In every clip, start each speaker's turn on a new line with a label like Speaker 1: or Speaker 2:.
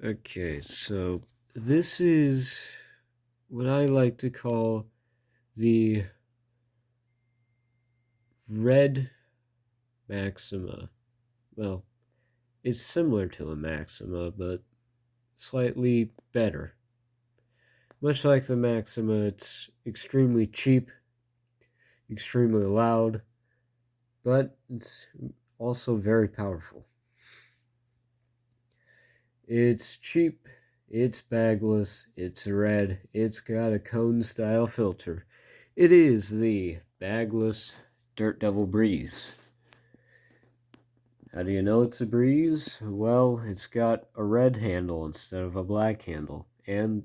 Speaker 1: Okay, so this is what I like to call the red maxima. Well, it's similar to a maxima, but slightly better. Much like the maxima, it's extremely cheap, extremely loud, but it's also very powerful. It's cheap, it's bagless, it's red, it's got a cone style filter. It is the Bagless Dirt Devil Breeze. How do you know it's a breeze? Well, it's got a red handle instead of a black handle. And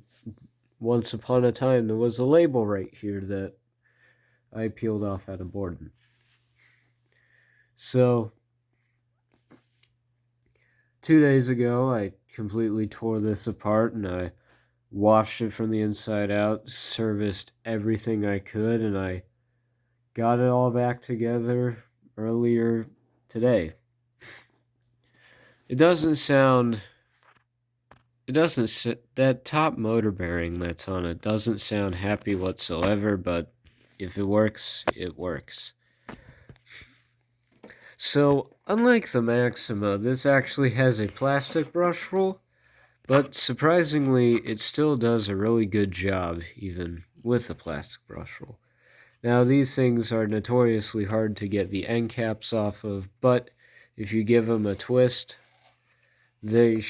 Speaker 1: once upon a time, there was a label right here that I peeled off at a Borden. So, 2 days ago, I completely tore this apart and I washed it from the inside out, serviced everything I could, and I got it all back together earlier today. It doesn't sound. It doesn't. That top motor bearing that's on it doesn't sound happy whatsoever, but if it works, it works. So, unlike the Maxima, this actually has a plastic brush roll, but surprisingly, it still does a really good job, even with a plastic brush roll. Now, these things are notoriously hard to get the end caps off of, but if you give them a twist, they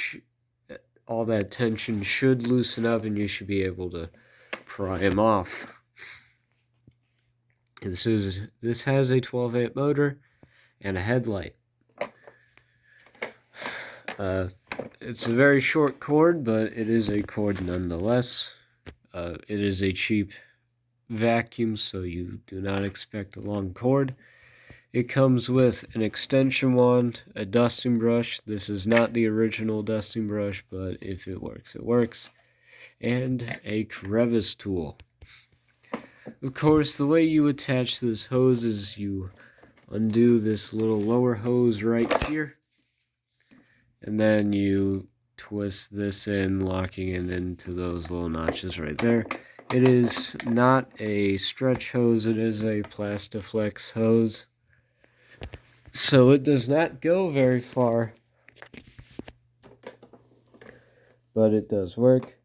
Speaker 1: all that tension should loosen up and you should be able to pry them off. This has a 12-amp motor and a headlight. It's a very short cord, but it is a cord nonetheless. It is a cheap vacuum, so you do not expect a long cord. It comes with an extension wand, a dusting brush. This is not the original dusting brush, but if it works, it works. And a crevice tool. Of course, the way you attach this hose is you undo this little lower hose right here, and then you twist this in, locking it into those little notches right there. It is not a stretch hose, it is a Plastiflex hose. So it does not go very far, but it does work.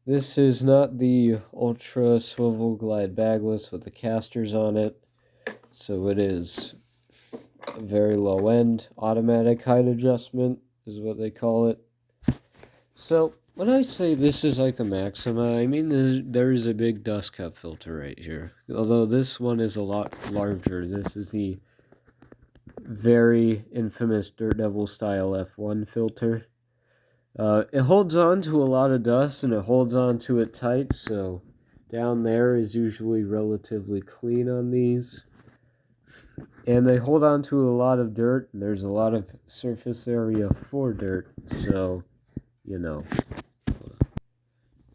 Speaker 1: This is not the Ultra Swivel Glide Bagless with the casters on it, so it is a very low end. Automatic height adjustment is what they call it. So when I say this is like the Maxima, I mean there is a big dust cup filter right here. Although this one is a lot larger. This is the very infamous Dirt Devil style F1 filter. It holds on to a lot of dust and it holds on to it tight, so down there is usually relatively clean on these. And they hold on to a lot of dirt, and there's a lot of surface area for dirt, so, you know.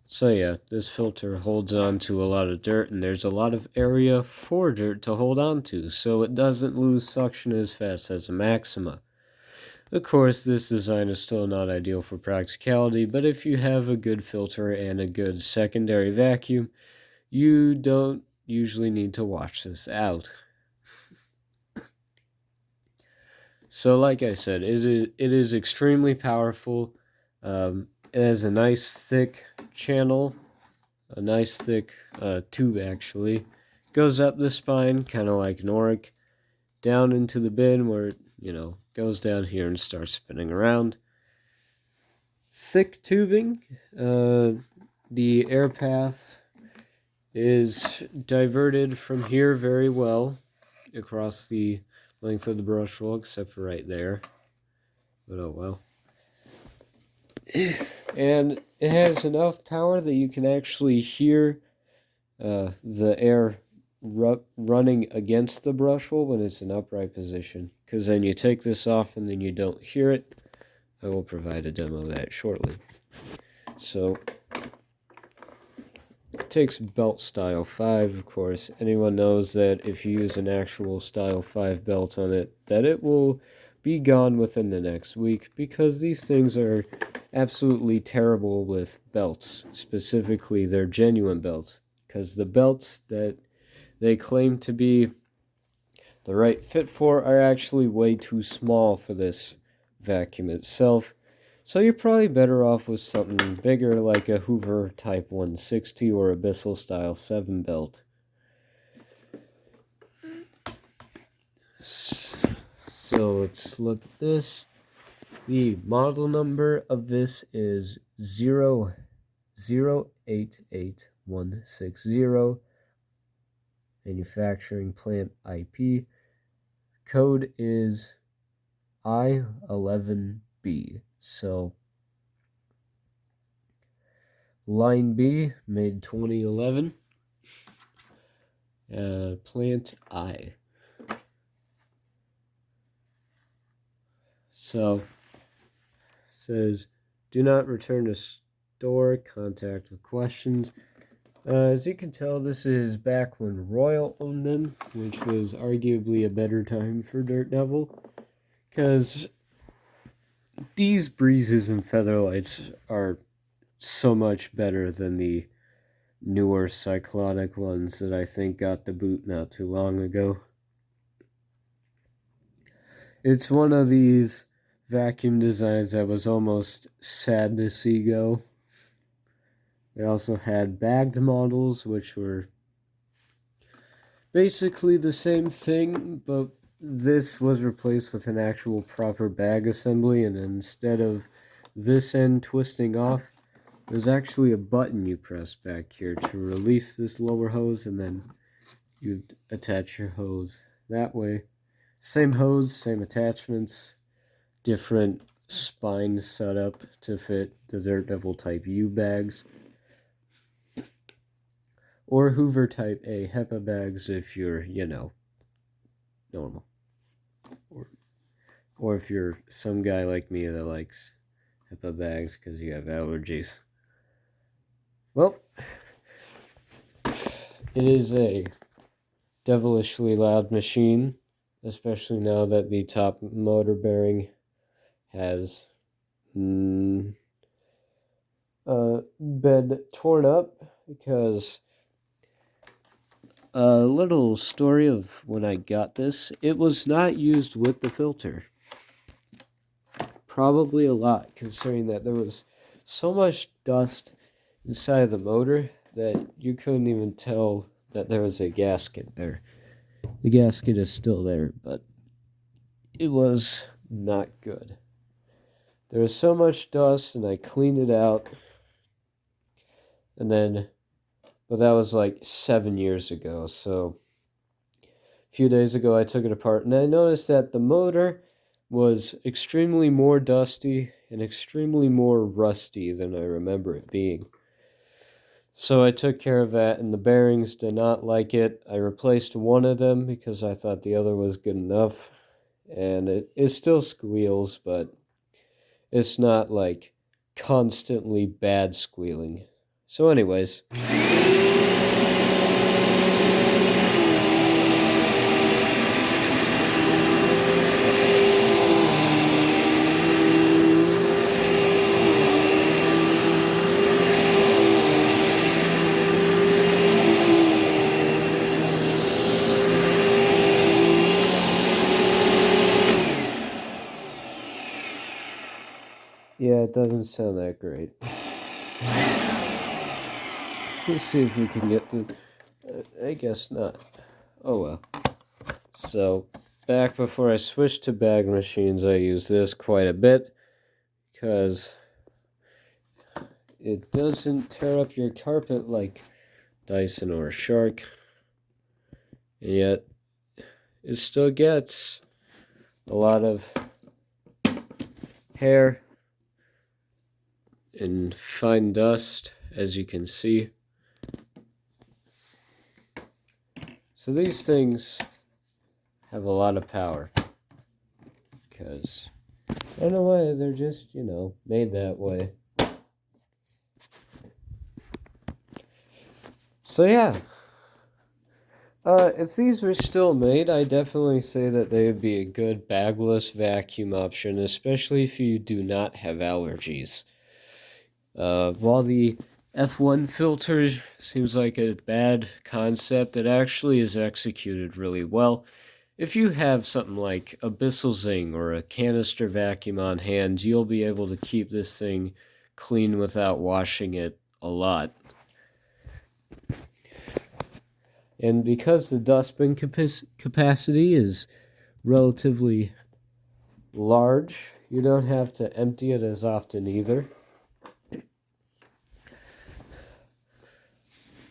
Speaker 1: So yeah, this filter holds on to a lot of dirt, and there's a lot of area for dirt to hold on to, so it doesn't lose suction as fast as a Maxima. Of course, this design is still not ideal for practicality, but if you have a good filter and a good secondary vacuum, you don't usually need to wash this out. So like I said, it is extremely powerful. It has a nice thick channel, a nice thick tube actually. Goes up the spine, kind of like Noric, down into the bin where it, goes down here and starts spinning around. Thick tubing. The air path is diverted from here very well across the length of the brush roll, except for right there. But oh well. And it has enough power that you can actually hear the air running against the brush roll when it's in upright position. Because then you take this off and then you don't hear it. I will provide a demo of that shortly. So it takes belt style 5, of course. Anyone knows that if you use an actual style 5 belt on it, that it will be gone within the next week, because these things are absolutely terrible with belts, specifically their genuine belts, because the belts that they claim to be the right fit for are actually way too small for this vacuum itself. So you're probably better off with something bigger like a Hoover Type 160 or a Bissell Style 7 belt. So let's look at this. The model number of this is 0088160. Manufacturing plant IP. Code is I11B. So line B, made 2011. Plant I. So says, do not return to store, contact with questions. As you can tell, this is back when Royal owned them, which was arguably a better time for Dirt Devil, because these breezes and featherlights are so much better than the newer cyclonic ones that I think got the boot not too long ago. It's one of these vacuum designs that was almost sad to see go. They also had bagged models, which were basically the same thing, but this was replaced with an actual proper bag assembly, and instead of this end twisting off, there's actually a button you press back here to release this lower hose, and then you attach your hose that way. Same hose, same attachments, different spine setup to fit the Dirt Devil Type U bags, or Hoover Type A HEPA bags if you're, normal. Or if you're some guy like me that likes HEPA bags because you have allergies. Well, it is a devilishly loud machine, especially now that the top motor bearing has been torn up, because a little story of when I got this, it was not used with the filter. Probably a lot, considering that there was so much dust inside of the motor that you couldn't even tell that there was a gasket there. The gasket is still there, but it was not good. There was so much dust, and I cleaned it out, and then, but that was like 7 years ago, so a few days ago I took it apart, and I noticed that the motor was extremely more dusty and extremely more rusty than I remember it being. So I took care of that, and the bearings did not like it. I replaced one of them because I thought the other was good enough, and it still squeals, but it's not like constantly bad squealing. So anyways, yeah, it doesn't sound that great. Let's see if we can get the... I guess not. Oh well. So, back before I switched to bag machines, I used this quite a bit, because it doesn't tear up your carpet like Dyson or Shark, and yet it still gets a lot of hair and fine dust, as you can see. So these things have a lot of power, because I don't know why, they're just, made that way. So yeah, if these were still made, I definitely say that they would be a good bagless vacuum option, especially if you do not have allergies. While the F1 filter seems like a bad concept, it actually is executed really well. If you have something like a Bissell Zing or a canister vacuum on hand, you'll be able to keep this thing clean without washing it a lot. And because the dustbin capacity is relatively large, you don't have to empty it as often either.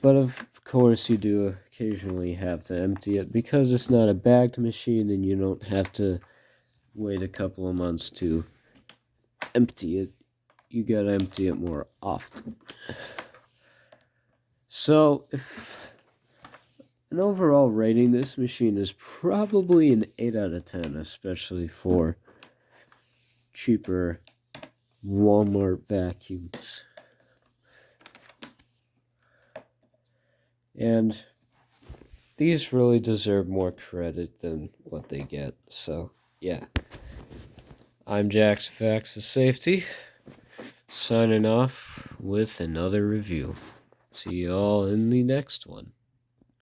Speaker 1: But of course you do occasionally have to empty it because it's not a bagged machine and you don't have to wait a couple of months to empty it. You gotta empty it more often. So if an overall rating, this machine is probably an 8 out of 10, especially for cheaper Walmart vacuums. And these really deserve more credit than what they get. So, yeah. I'm Jack's Facts of Safety, signing off with another review. See you all in the next one.